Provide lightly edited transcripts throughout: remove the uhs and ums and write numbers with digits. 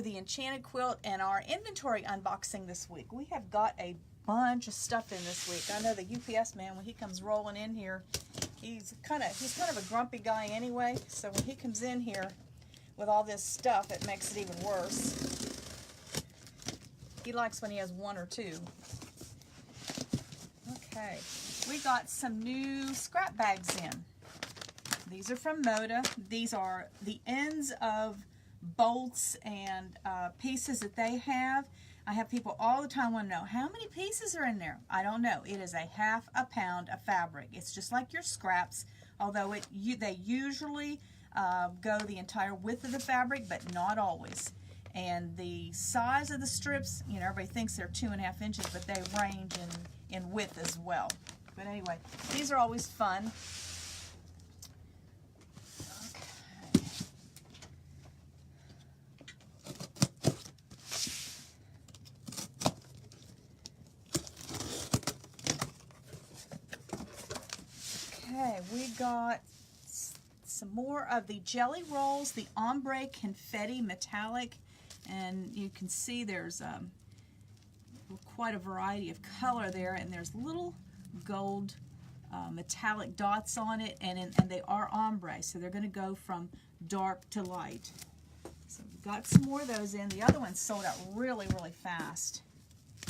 The Enchanted Quilt and our inventory unboxing this week. We have got a bunch of stuff in this week. I know the UPS man, when he comes rolling in here, he's kind of a grumpy guy anyway, so when he comes in here with all this stuff, it makes it even worse. He likes when he has one or two. Okay, we got some new scrap bags in. These are from Moda. These are the ends of bolts and pieces that they have. I have people all the time want to know, how many pieces are in there? I don't know. It is a ½ pound of fabric. It's just like your scraps, although they usually go the entire width of the fabric, but not always. And the size of the strips, you know, everybody thinks they're 2½ inches, but they range in width as well. But anyway, these are always fun. Okay, we got some more of the jelly rolls, the ombre confetti metallic, and you can see there's quite a variety of color there, and there's little gold metallic dots on it, and they are ombre, so they're going to go from dark to light. So we got some more of those in. The other ones sold out really, really fast.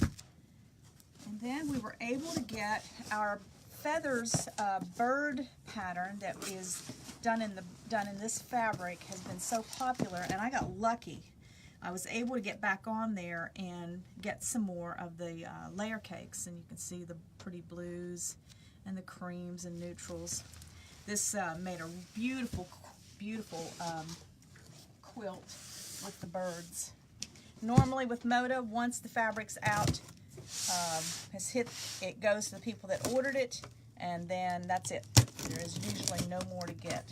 And then we were able to get our feathers bird pattern that is done in this fabric. Has been so popular, and I got lucky. I was able to get back on there and get some more of the layer cakes, and you can see the pretty blues and the creams and neutrals. This made a beautiful, beautiful quilt with the birds. Normally with Moda, once the fabric's out, it goes to the people that ordered it, and then that's it. There is usually no more to get.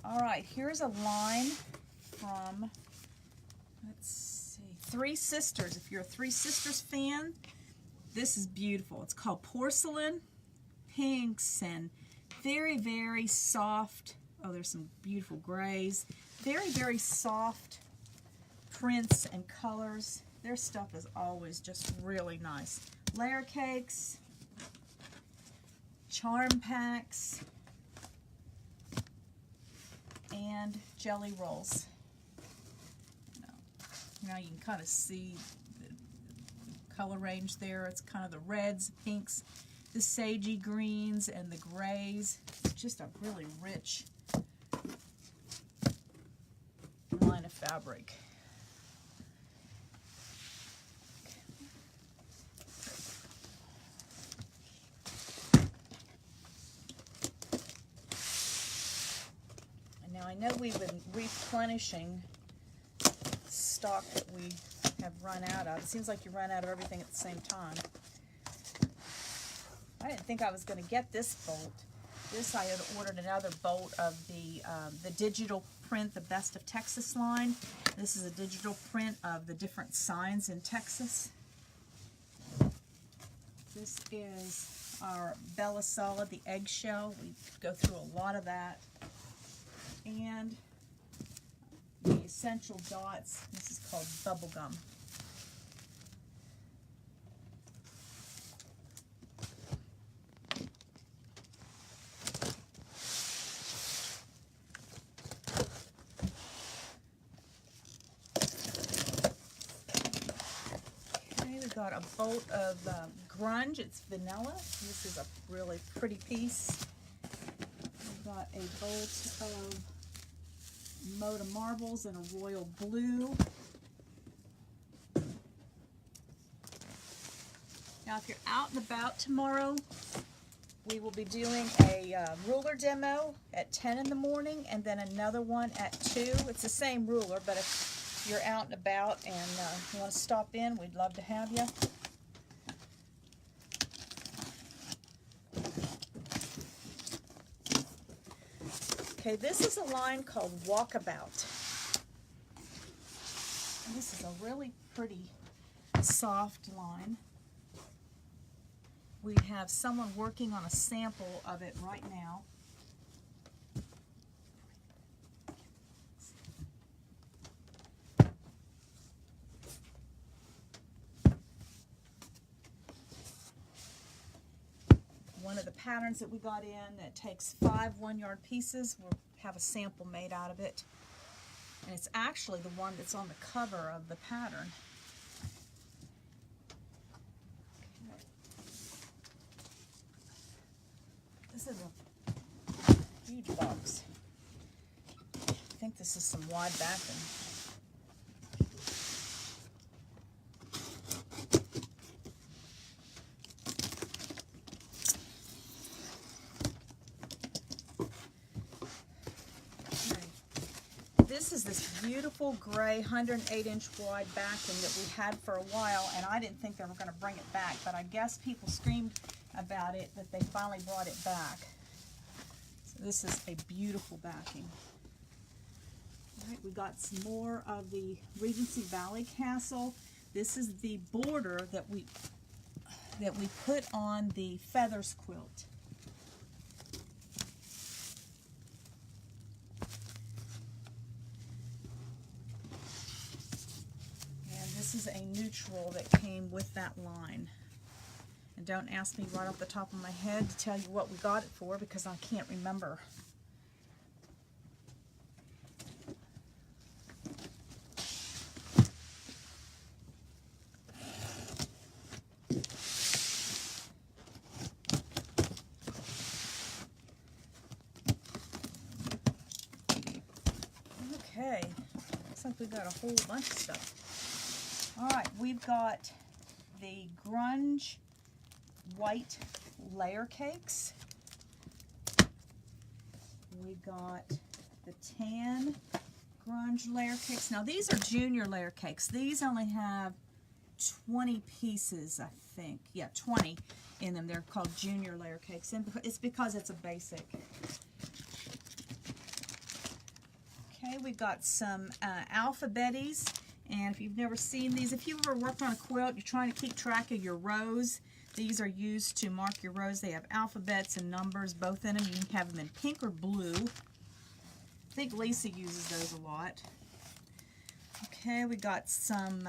Alright, here's a line from, let's see, Three Sisters. If you're a Three Sisters fan, this is beautiful. It's called Porcelain Pinks, and very, very soft. Oh, there's some beautiful grays. Very, very soft prints and colors. Their stuff is always just really nice. Layer cakes, charm packs, and jelly rolls. Now you can kind of see the color range there. It's kind of the reds, pinks, the sagey greens, and the grays. It's just a really rich line of fabric. Now I know we've been replenishing stock that we have run out of. It seems like you run out of everything at the same time. I didn't think I was going to get this bolt. This, I had ordered another bolt of the digital print, the Best of Texas line. This is a digital print of the different signs in Texas. This is our Bella Solid, the eggshell. We go through a lot of that. And the Essential Dots. This is called Bubblegum. Okay, we got a bolt of Grunge. It's vanilla. This is a really pretty piece. We got a bolt of Moda Marbles in a royal blue. Now if you're out and about tomorrow, we will be doing a ruler demo at 10 in the morning and then another one at 2. It's the same ruler, but if you're out and about and you want to stop in, we'd love to have you. Okay, this is a line called Walkabout. And this is a really pretty soft line. We have someone working on a sample of it right now. one of the patterns that we got in that takes 5 1-yard pieces. We'll have a sample made out of it. And it's actually the one that's on the cover of the pattern. Okay. This is a huge box. I think this is some wide backing. This is this beautiful gray 108-inch wide backing that we had for a while, and I didn't think they were going to bring it back, but I guess people screamed about it that they finally brought it back. So this is a beautiful backing. All right, we got some more of the Regency Valley Castle. This is the border that we put on the feathers quilt. This is a neutral that came with that line. And don't ask me right off the top of my head to tell you what we got it for, because I can't remember. Okay, looks like we got a whole bunch of stuff. Alright, we've got the grunge white layer cakes. We got the tan grunge layer cakes. Now these are junior layer cakes. These only have 20 pieces, I think. Yeah, 20 in them. They're called junior layer cakes, and it's because it's a basic. Okay, we got some alphabetties. And if you've never seen these, if you've ever worked on a quilt, you're trying to keep track of your rows, these are used to mark your rows. They have alphabets and numbers both in them. You can have them in pink or blue. I think Lisa uses those a lot. Okay, we got some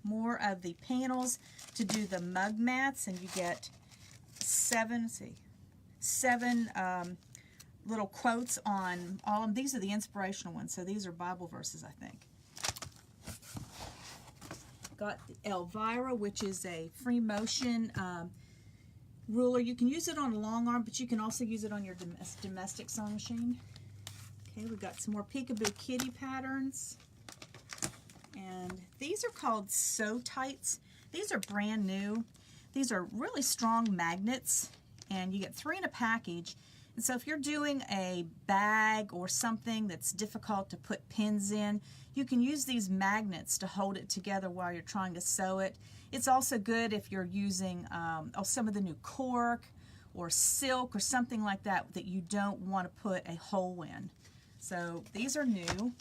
more of the panels to do the mug mats, and you get seven little quotes on all of them. These are the inspirational ones, so these are Bible verses, I think. Got the Elvira, which is a free motion ruler. You can use it on a long arm, but you can also use it on your domestic sewing machine. Okay, we got some more Peekaboo Kitty patterns. And these are called Sew Tights. These are brand new. These are really strong magnets, and you get 3 in a package. And so if you're doing a bag or something that's difficult to put pins in, you can use these magnets to hold it together while you're trying to sew it. It's also good if you're using some of the new cork or silk or something like that that you don't want to put a hole in. So these are new.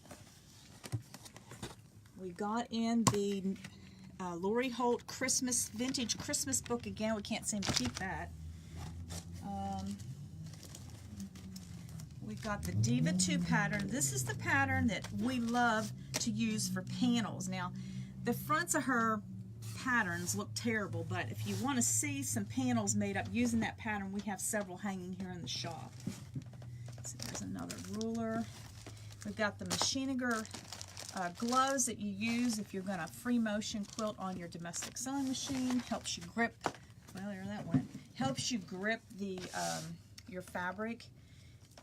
We got in the Lori Holt Christmas Vintage Christmas book again. We can't seem to keep that. We've got the Diva 2 pattern. This is the pattern that we love to use for panels. Now, the fronts of her patterns look terrible, but if you want to see some panels made up using that pattern, we have several hanging here in the shop. So there's another ruler. We've got the Machiniger gloves that you use if you're going to free motion quilt on your domestic sewing machine. Helps you grip, well, there that went. Helps you grip the your fabric.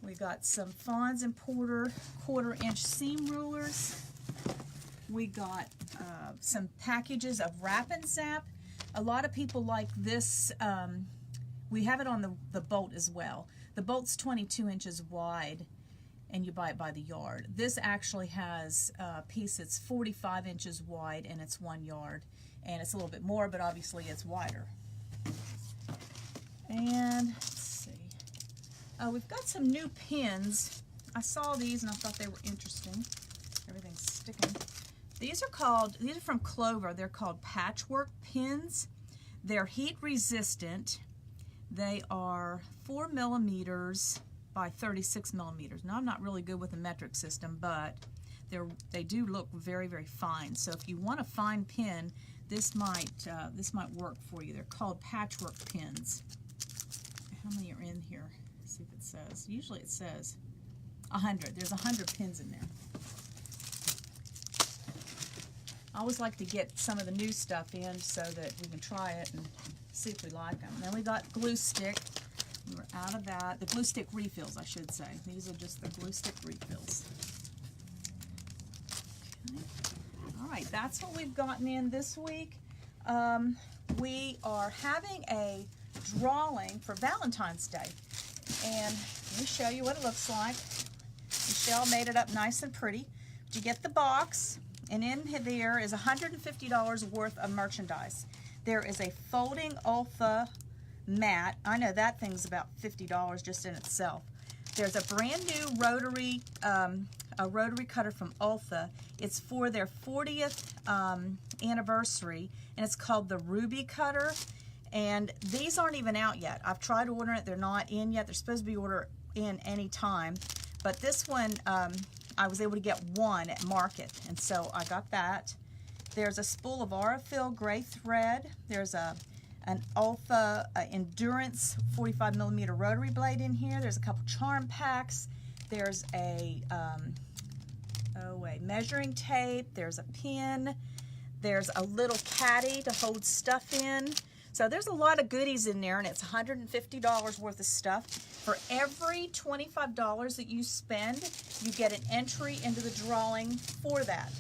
We got some Fawns and Porter 1/4-inch seam rulers. We got some packages of Wrap and Zap. A lot of people like this. We have it on the bolt as well. The bolt's 22 inches wide, and you buy it by the yard. This actually has a piece that's 45 inches wide, and it's 1 yard. And it's a little bit more, but obviously it's wider. And we've got some new pins. I saw these and I thought they were interesting. Everything's sticking. These are from Clover. They're called patchwork pins. They're heat resistant. They are 4 millimeters by 36 millimeters. Now I'm not really good with the metric system, but they do look very, very fine. So if you want a fine pin, this might work for you. They're called patchwork pins. how many are in here? Let's see if it says. Usually it says 100. There's 100 pins in there. I always like to get some of the new stuff in so that we can try it and see if we like them. Then we got glue stick. We're out of that. The glue stick refills, I should say. These are just the glue stick refills. Okay. All right, that's what we've gotten in this week. We are having a drawing for Valentine's Day. And let me show you what it looks like. Michelle made it up nice and pretty. You get the box. And in there is $150 worth of merchandise. There is a folding Ultha mat. I know that thing's about $50 just in itself. There's a brand new rotary cutter from Ultha. It's for their 40th anniversary, and it's called the Ruby Cutter. And these aren't even out yet. I've tried ordering it. They're not in yet. They're supposed to be ordered in any time. But this one, I was able to get one at Market, and so I got that. There's a spool of Aurifil gray thread. There's an Ultha Endurance 45mm rotary blade in here. There's a couple charm packs. There's a measuring tape. There's a pin. There's a little caddy to hold stuff in. So there's a lot of goodies in there, and it's $150 worth of stuff. For every $25 that you spend, you get an entry into the drawing for that.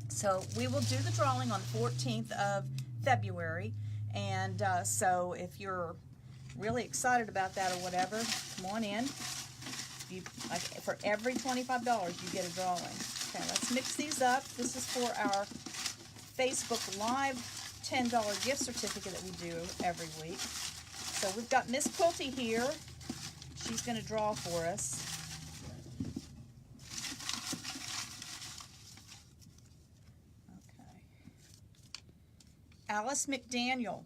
So we will do the drawing on the 14th of February. And so if you're really excited about that or whatever, come on in. For every $25, you get a drawing. Okay, let's mix these up. This is for our Facebook Live $10 gift certificate that we do every week. So we've got Miss Quilty here. She's going to draw for us. Okay. Alice McDaniel,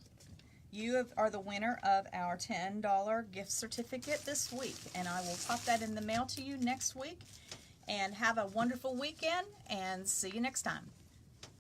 you are the winner of our $10 gift certificate this week, and I will pop that in the mail to you next week. And have a wonderful weekend, and see you next time.